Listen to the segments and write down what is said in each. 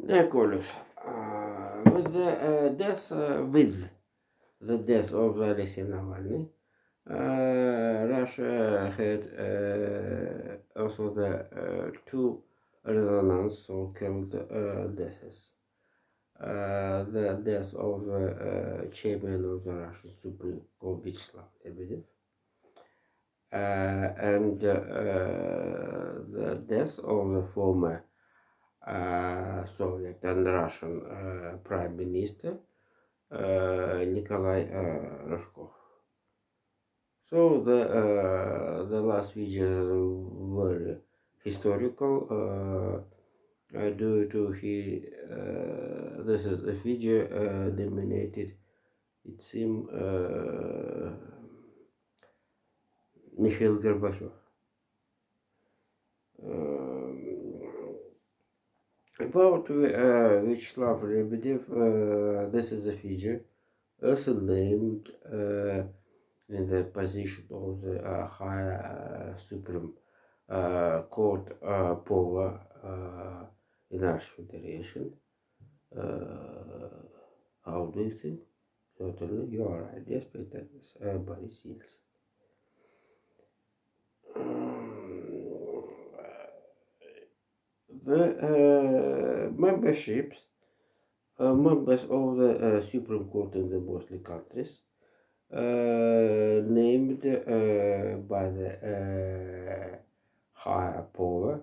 Dear colleagues, with the death of Alexei Navalny, Russia had also the two resonance so-called deaths. The death of the chairman of the Russian Supreme Court, Vyacheslav Lebedev, and the death of the former Soviet and Russian Prime Minister Nikolai Rashkov. So the last videos were historical due to this is a video dominated, it seems, Mikhail Gorbachev. About Vyacheslav Lebedev, this is a figure also named in the position of the high Supreme Court power in Russian Federation. How do you think? Certainly, you are right. Yes, that is Boris Yeltsin. The members of the Supreme Court in the mostly countries, named by the higher power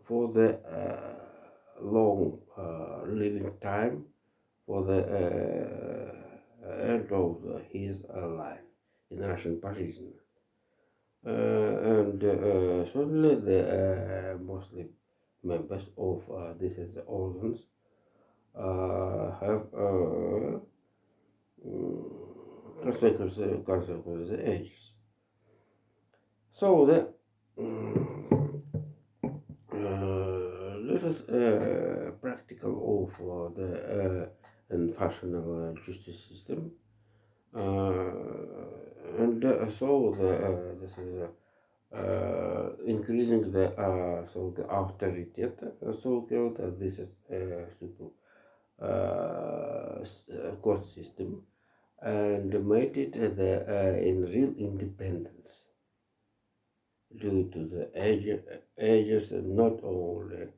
for the long living time, for the end of his life in Russian fascism. And certainly the Muslim members of these organs have consequences ages. So this is practical of the and functional justice system. And so this is increasing the so-called authority, so-called this is super court system, and made it in real independence due to the ages not only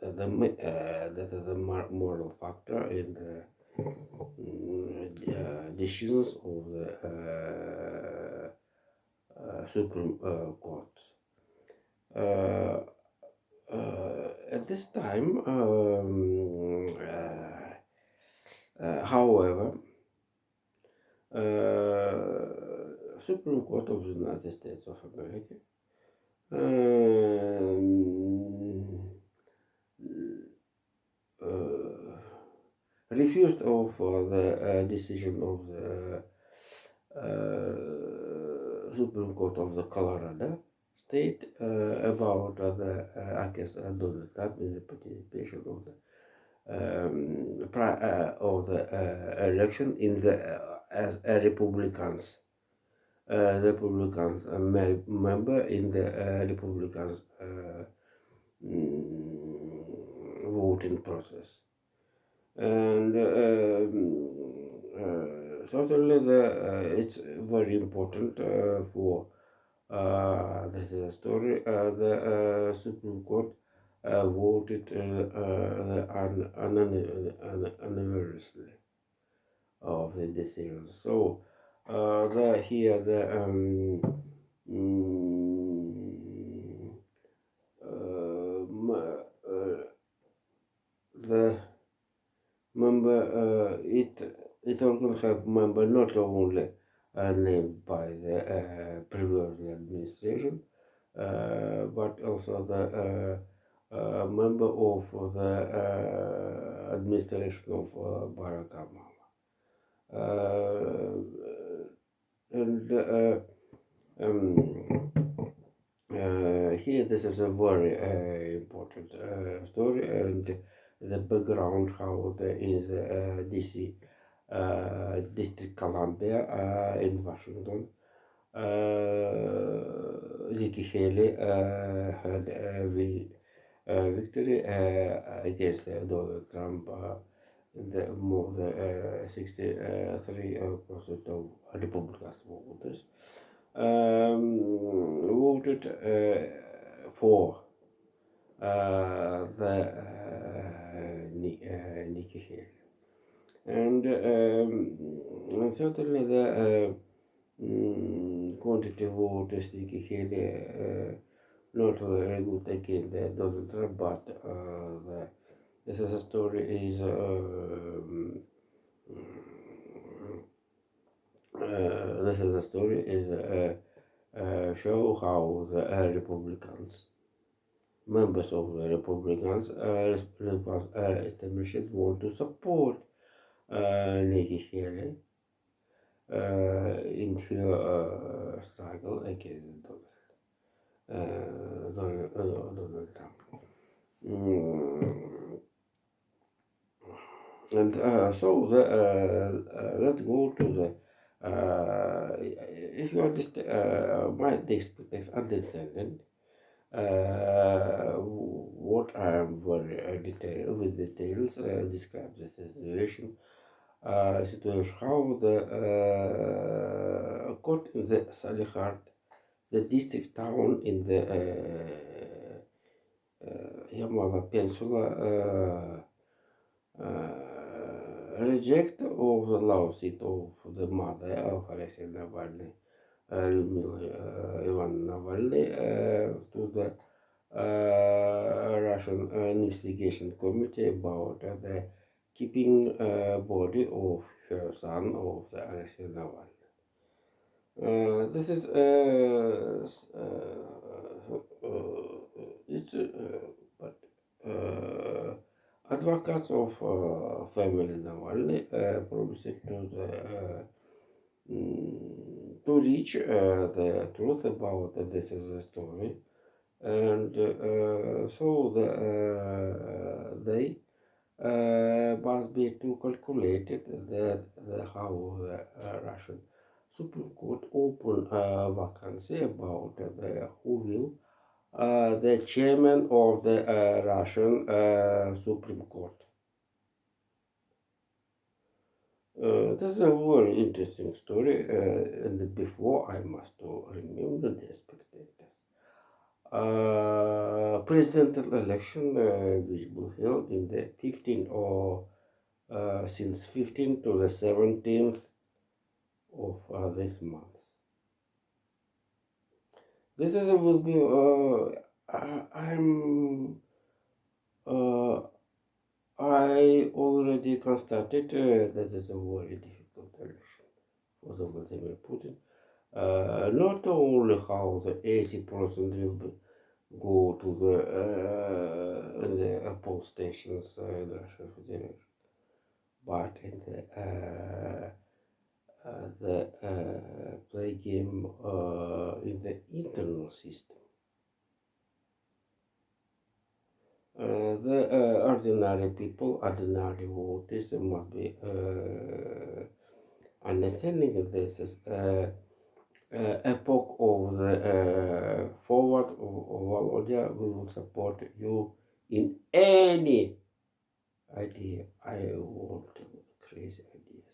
the moral factor in the decisions of the Supreme Court. At this time, however, Supreme Court of the United States of America refused of the decision of the Supreme Court of the Colorado state about the against Donald Trump in the participation of the election in the as a Republicans. Republicans member in the Republicans voting process, and certainly it's very important for this is a story. The Supreme Court voted unanimously of the decision. So here the member it also have member not only named by the previous administration, but also the member of the administration of Barack Obama. And here this is a very important story, and the background how in the DC District Columbia in Washington Nikki Haley had victory against Donald Trump. The more than 63% of Republicans voters voted for the Nikki Haley. And certainly the quantity voters Nikki Haley not very good against Donald Trump, but this is a story is this is a story is show how the Republicans, members of the Republicans, establishment want to support Nikki Haley in her struggle against Donald Trump. And so let's go to the if you understand my this understanding what I am very details describe the situation how the court in the Salihard, the district town in the Yamava Peninsula reject of the lawsuit of the mother of Alexei Navalny, Lyudmila Ivan Navalny, to the Russian investigation committee about the keeping body of her son of the Alexei Navalny. This is it's but advocates of family Navalny promised to reach the truth about this is the story, and so they must be too calculated that how the Russian Supreme Court open a vacancy about who will the chairman of the Russian Supreme Court. This is a very interesting story, and before I must remember the spectators. Presidential election which will held in the 15th or since 15th to the 17th of this month. This is will be I already constated that is a very difficult election for the Vladimir Putin. Not only how the 80% will go to the poll stations in the Russian Federation, but in the play game in the internal system. The ordinary people, ordinary voters must be understanding this is epoch of the forward of Volodya. We will support you in any idea. I want crazy ideas.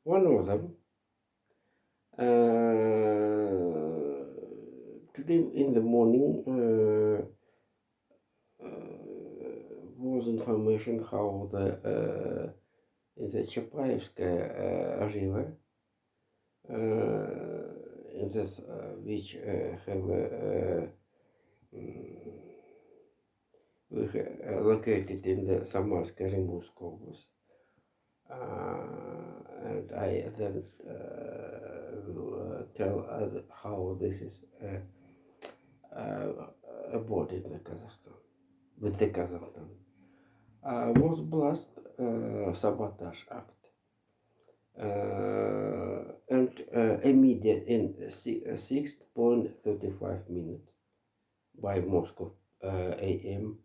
One of them today in the morning was information how the in the Chapaevskaya river in this which have located in the Samarska Rimburska Oblast. And I then will tell how this is about in the Kazakhstan, with the Kazakhstan. Was blast sabotage act and immediate in 6.35 minutes by Moscow AM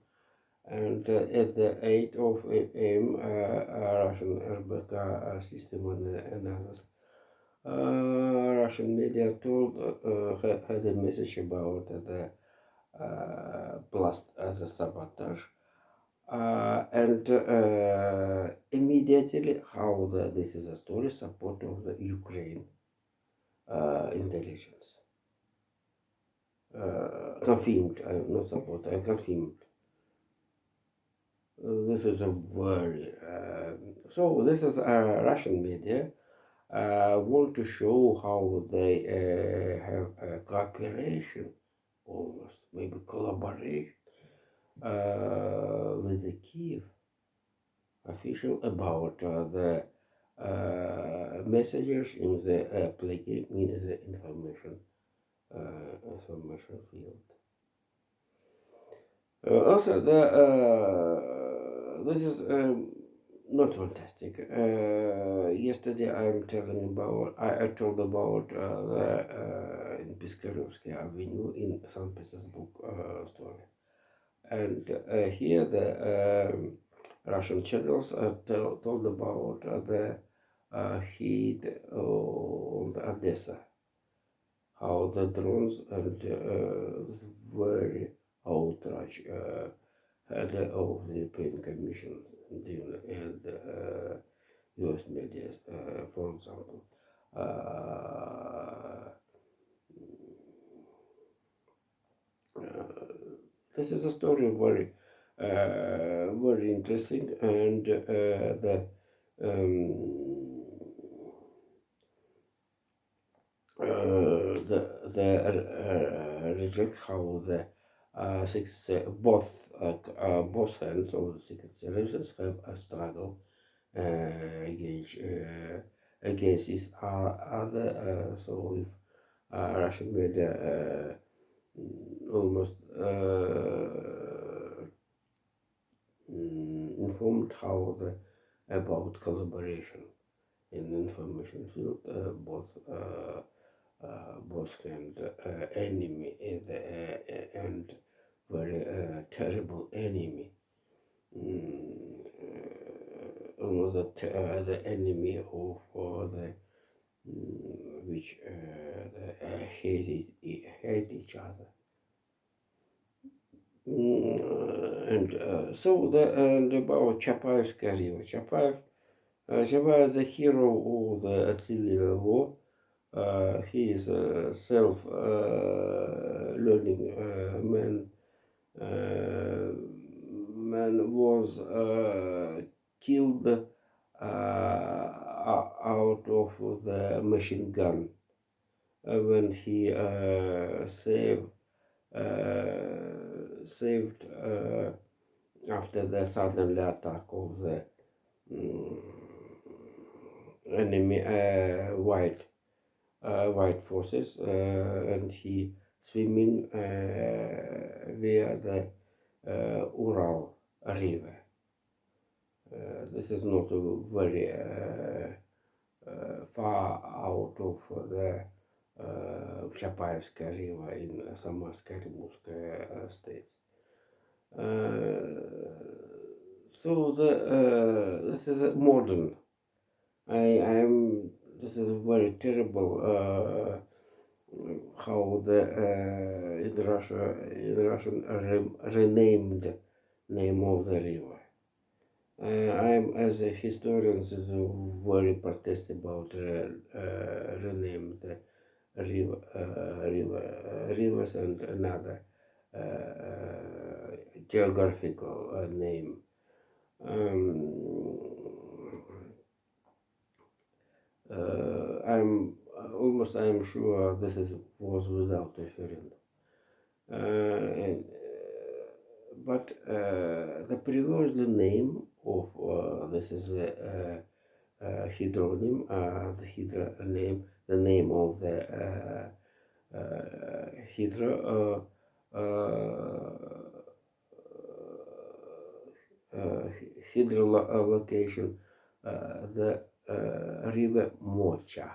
And at the 8 of a.m., Russian RBK system and others. Russian media told had a message about the blast as a sabotage, and immediately how this is a story support of the Ukraine intelligence confirmed, not support, confirmed. This is a very so this is Russian media want to show how they have cooperation, almost maybe collaboration with the Kiev official about the messages in the in the information field. Also, this is not fantastic. Yesterday, I told about in Piskarovsky Avenue in St. Petersburg story, and here the Russian channels told about the heat on Odessa, how the drones and very outrage head of the European Commission and US media, for example. This is a story very interesting, and the reject how the both hands of the Secret Services have a struggle against this other. So if Russian media almost informed how about collaboration in information field, both and enemy and very terrible enemy. Almost the enemy of the which hate each other. And so and about Chapaev's career. Chapaev, the hero of the civil war. He is a self-learning man. Man was killed out of the machine gun when he saved after the sudden attack of the enemy white forces, and he swimming via the Ural River. This is not very far out of the Chapaevskaya River in Samarskaya Rimuskaya states. So this is modern. This is very terrible. How the in Russian renamed name of the river. I'm as a historian is very protest about rename the rivers and another geographical name. I'm sure this was without referendum. But the previous name of this is hydronym, the name of the hydro hydrolocation, the river Mocha.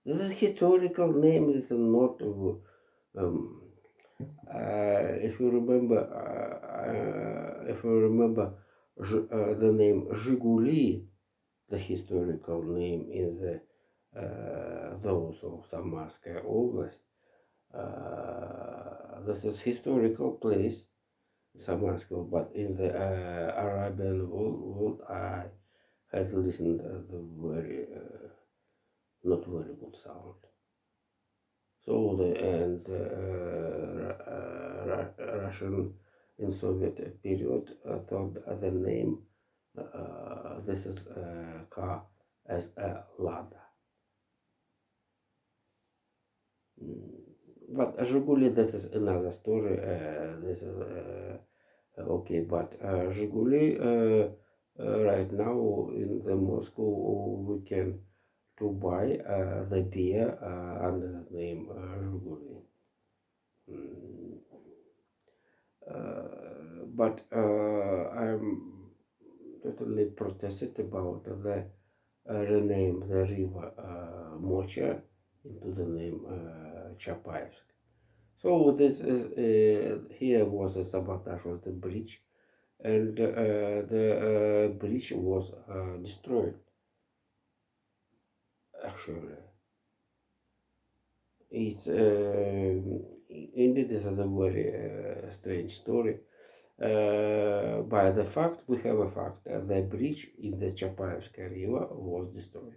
This is historical name. This is not If you remember the name Zhiguli, the historical name in the those of Samarskaya Oblast. This is historical place, Samarskaya, but in the Arabian world, I had listened the very not very good sound. So the and Russian in Soviet period thought the name this is car as a Lada. But Zhiguli, that is another story. This is okay, but Zhiguli right now in the Moscow we can to buy the beer under the name Zhiguli. Mm, but I'm totally protested about the rename the river Mocha into the name Chapaevsk. So this is here was a sabotage of the bridge, and the bridge was destroyed. Actually, it's indeed this is a very strange story. By the fact, we have a fact the bridge in the Chapaevskaya River was destroyed.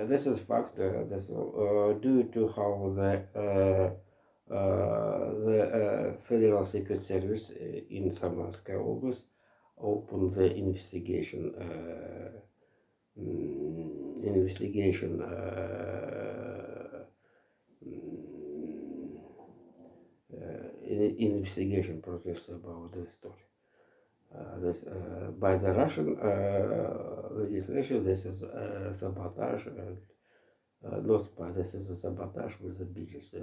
This is fact. This due to how the Federal Secret Service in Samarskaya Oblast opened the investigation. Investigation. Investigation process about this story. This by the Russian legislation, this is sabotage, and not spy. This is a sabotage with the beaches.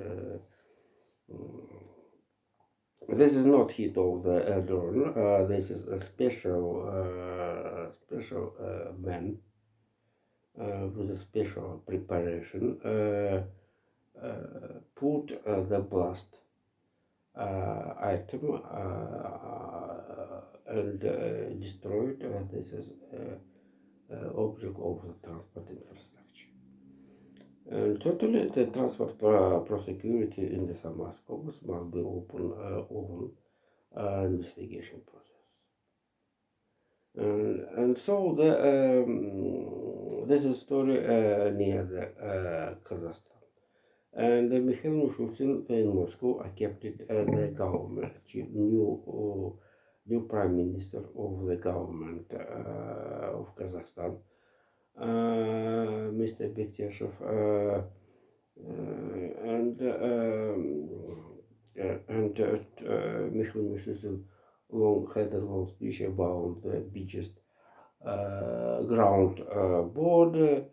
This is not hit of the drone. This is a special man with a special preparation. Put the blast item and destroyed. This is object of the transport infrastructure. And totally, the transport prosecurity in the Samarsk Oblast must be open investigation process. And so this is story near the Kazakhstan. And Mikhail Mishustin in Moscow accepted the government, new prime minister of the government of Kazakhstan, Mr. Bektashev, and Mikhail Mishustin had a long speech about the biggest ground border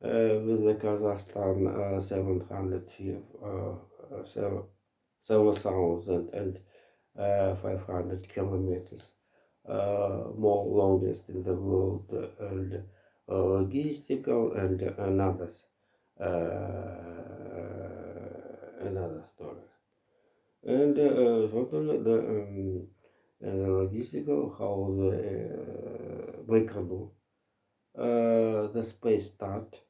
with the Kazakhstan 7,500 kilometers, more longest in the world, and logistical and another story. And totally the logistical how the Baikonur, the space start.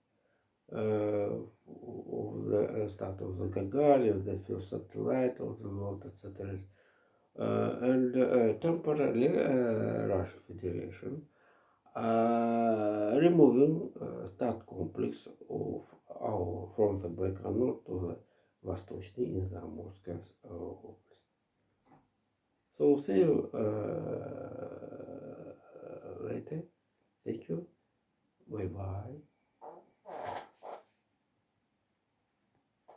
Of the start of the Gagarin, the first satellite of the world, etc. And temporarily Russian Federation removing start complex of from the Baikonur to the Восточный in the Moscow Oblast. So see you later. Thank you.